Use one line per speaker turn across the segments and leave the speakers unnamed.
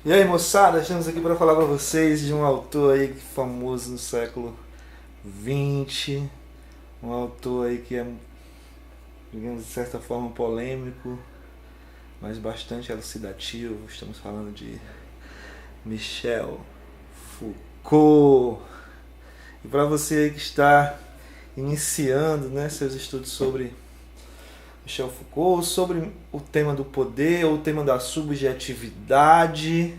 E aí, moçada, estamos aqui para falar para vocês de um autor aí famoso no século XX, um autor aí que é, digamos, de certa forma polêmico, mas bastante elucidativo. Estamos falando de Michel Foucault. E para você aí que está iniciando, né, seus estudos sobre Michel Foucault, sobre o tema do poder, ou o tema da subjetividade,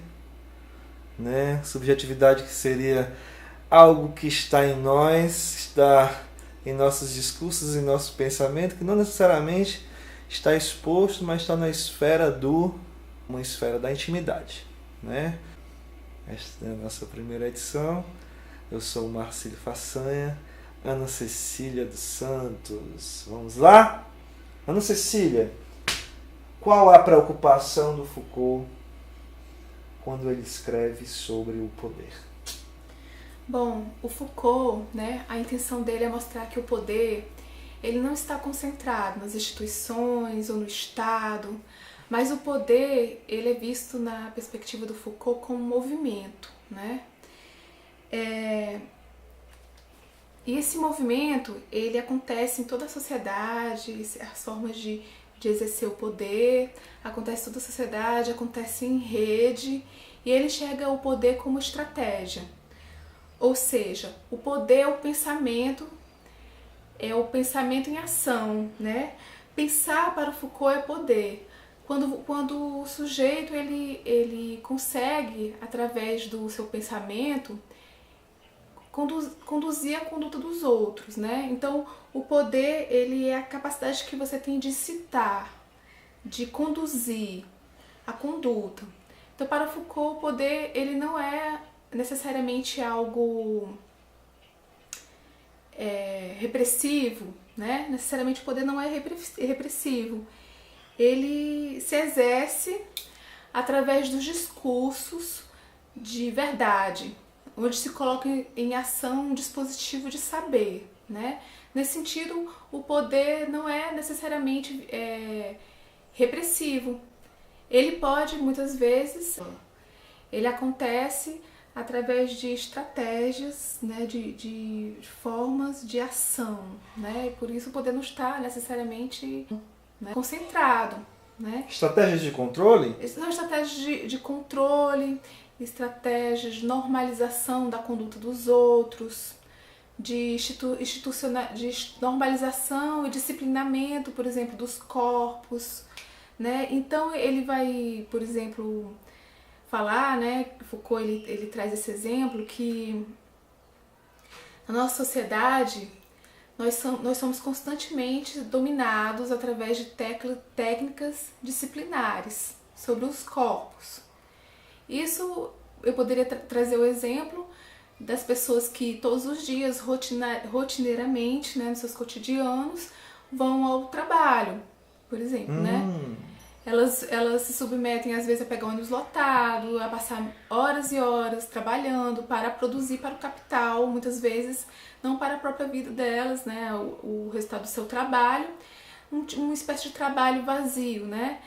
né? Subjetividade que seria algo que está em nós, está em nossos discursos, em nosso pensamento, que não necessariamente está exposto, mas está na esfera uma esfera da intimidade, né? Esta é a nossa primeira edição. Eu sou o Marcílio Façanha, Ana Cecília dos Santos. Vamos lá? Ana Cecília, qual a preocupação do Foucault quando ele escreve sobre o poder?
Bom, o Foucault, né, a intenção dele é mostrar que o poder ele não está concentrado nas instituições ou no Estado, mas o poder ele é visto na perspectiva do Foucault como um movimento, né? E esse movimento ele acontece em toda a sociedade, as formas de exercer o poder, acontece em toda a sociedade, acontece em rede, e ele enxerga o poder como estratégia. Ou seja, o poder é o pensamento em ação, né? Pensar para o Foucault é poder. Quando o sujeito ele consegue, através do seu pensamento, conduzir a conduta dos outros, né? Então, o poder ele é a capacidade que você tem de incitar, de conduzir a conduta. Então, para Foucault, o poder ele não é necessariamente algo repressivo, né? Necessariamente o poder não é repressivo. Ele se exerce através dos discursos de verdade, onde se coloca em ação um dispositivo de saber, né? Nesse sentido, o poder não é necessariamente repressivo. Ele pode, muitas vezes, ele acontece através de estratégias, né, de formas de ação, né? E por isso o poder não está necessariamente, né, concentrado, né?
Estratégias de controle?
Não, estratégias de controle, estratégias de normalização da conduta dos outros, de normalização e disciplinamento, por exemplo, dos corpos, né? Então ele vai, por exemplo, falar, né, Foucault ele traz esse exemplo que na nossa sociedade nós somos constantemente dominados através de técnicas disciplinares sobre os corpos. Isso eu poderia trazer o exemplo das pessoas que todos os dias, rotineiramente, né, nos seus cotidianos, vão ao trabalho, por exemplo, né? Elas se submetem às vezes a pegar ônibus lotado, a passar horas e horas trabalhando para produzir para o capital, muitas vezes não para a própria vida delas, né, o resultado do seu trabalho, uma espécie de trabalho vazio, né?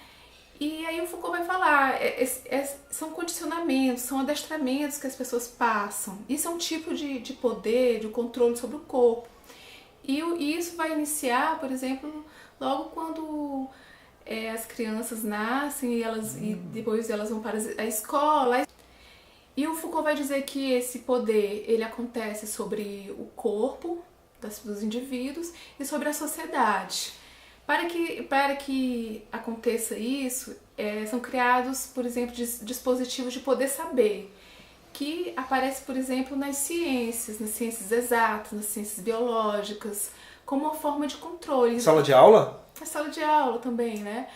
E aí o Foucault vai falar, são condicionamentos, são adestramentos que as pessoas passam. Isso é um tipo de poder, de controle sobre o corpo. E isso vai iniciar, por exemplo, logo quando as crianças nascem e depois elas vão para a escola. E o Foucault vai dizer que esse poder ele acontece sobre o corpo dos indivíduos e sobre a sociedade. Para que aconteça isso, são criados, por exemplo, dispositivos de poder saber, que aparece, por exemplo, nas ciências exatas, nas ciências biológicas, como uma forma de controle.
Sala de aula?
Na sala de aula também, né?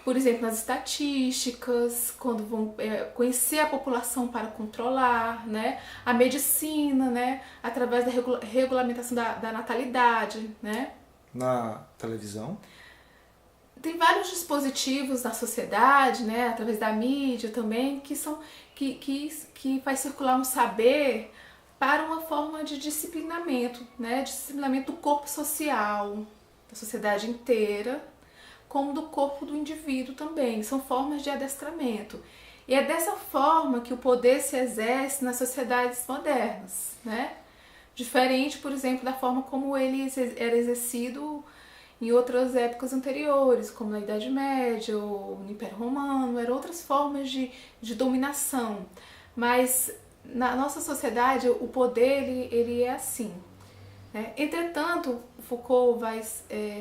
Por exemplo, nas estatísticas, quando vão conhecer a população para controlar, né? A medicina, né? Através da regulamentação da natalidade, né?
Na televisão?
Tem vários dispositivos na sociedade, né? Através da mídia também, que faz circular um saber para uma forma de disciplinamento, né? Disciplinamento do corpo social, da sociedade inteira, como do corpo do indivíduo também. São formas de adestramento. E é dessa forma que o poder se exerce nas sociedades modernas, né? Diferente, por exemplo, da forma como ele era exercido em outras épocas anteriores, como na Idade Média ou no Império Romano, eram outras formas de dominação. Mas na nossa sociedade o poder ele é assim, né? Entretanto, Foucault vai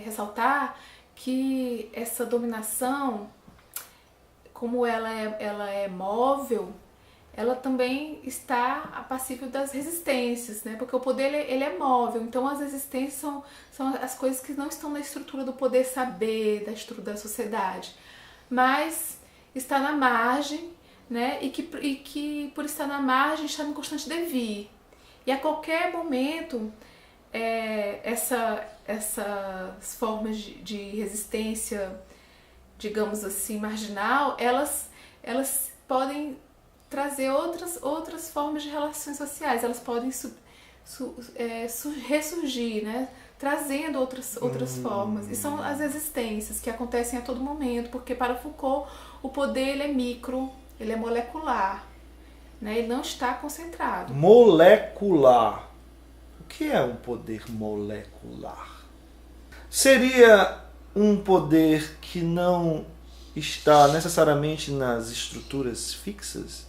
ressaltar que essa dominação, como ela é móvel, ela também está passível das resistências, né? Porque o poder ele é móvel, então as resistências são as coisas que não estão na estrutura do poder saber, da estrutura da sociedade, mas está na margem, né? E que por estar na margem está no constante devir. E a qualquer momento essas formas de resistência, digamos assim, marginal, elas podem trazer outras formas de relações sociais, elas podem ressurgir, né? Trazendo outras formas. E são as resistências que acontecem a todo momento, porque para Foucault o poder ele é micro, ele é molecular, né? Ele não está concentrado.
Molecular. O que é um poder molecular? Seria um poder que não está necessariamente nas estruturas fixas,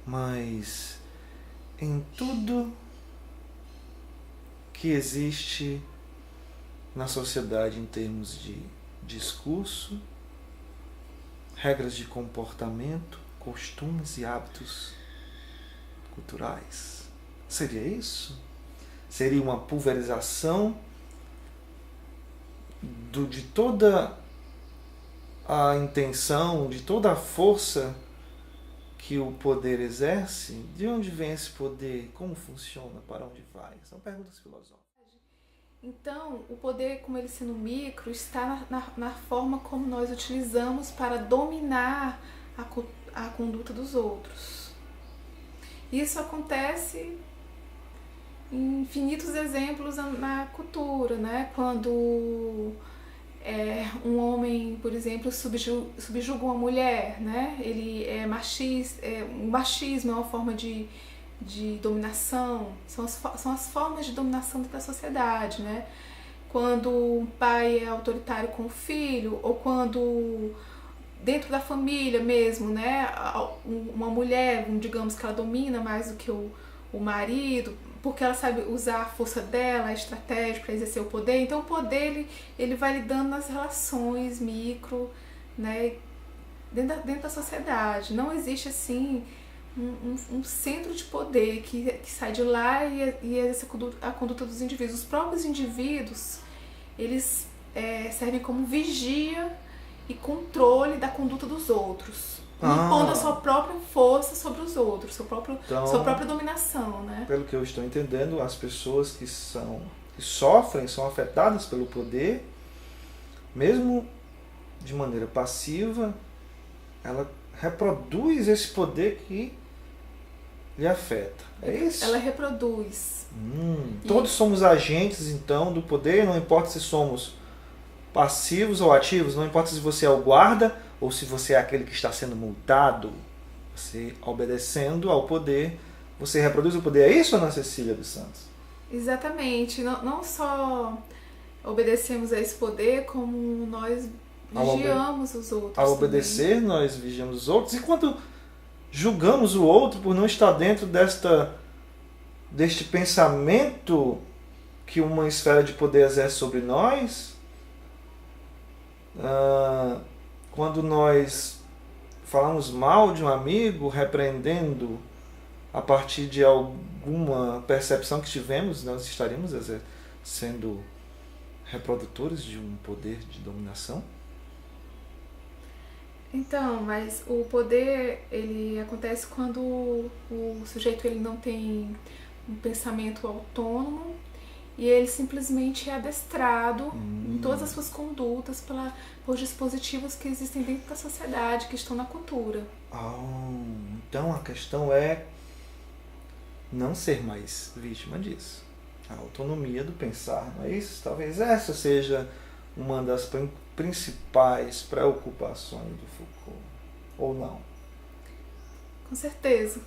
mas em tudo que existe na sociedade em termos de discurso, regras de comportamento, costumes e hábitos culturais. Seria isso? Seria uma pulverização de toda a intenção, de toda a força que o poder exerce? De onde vem esse poder? Como funciona? Para onde vai? São perguntas filosóficas.
Então, o poder, como ele sendo micro, está na forma como nós utilizamos para dominar a conduta dos outros. Isso acontece em infinitos exemplos na cultura, né? Quando um homem, por exemplo, subjuga uma mulher, né? Ele é machista, o machismo é uma forma de dominação, são as formas de dominação da sociedade, né? Quando um pai é autoritário com o filho, ou quando dentro da família mesmo, né? Uma mulher, digamos que ela domina mais do que o marido, porque ela sabe usar a força dela, a estratégia para exercer o poder. Então o poder ele vai lidando nas relações micro, né? Dentro da sociedade. Não existe assim um centro de poder que sai de lá e exerce a conduta dos indivíduos. Os próprios indivíduos, eles servem como vigia e controle da conduta dos outros, impondo a sua própria força sobre os outros, sua própria dominação, né?
Pelo que eu estou entendendo, as pessoas que sofrem, são afetadas pelo poder, mesmo de maneira passiva, ela reproduz esse poder que lhe afeta. É isso?
Ela reproduz.
Todos somos agentes, então, do poder, não importa se somos passivos ou ativos, não importa se você é o guarda ou se você é aquele que está sendo multado. Você, obedecendo ao poder, você reproduz o poder. É isso, Ana Cecília dos Santos?
Exatamente. Não só obedecemos a esse poder, como nós vigiamos os outros.
Ao obedecer, também nós vigiamos os outros. E quando julgamos o outro por não estar dentro deste pensamento que uma esfera de poder exerce sobre nós, quando nós falamos mal de um amigo, repreendendo a partir de alguma percepção que tivemos, nós estaríamos sendo reprodutores de um poder de dominação?
Então, mas o poder, ele acontece quando o sujeito ele não tem um pensamento autônomo e ele simplesmente é adestrado em todas as suas condutas por dispositivos que existem dentro da sociedade, que estão na cultura.
Então a questão é não ser mais vítima disso. A autonomia do pensar, não é isso? Talvez essa seja uma das principais preocupações do Foucault. Ou não?
Com certeza.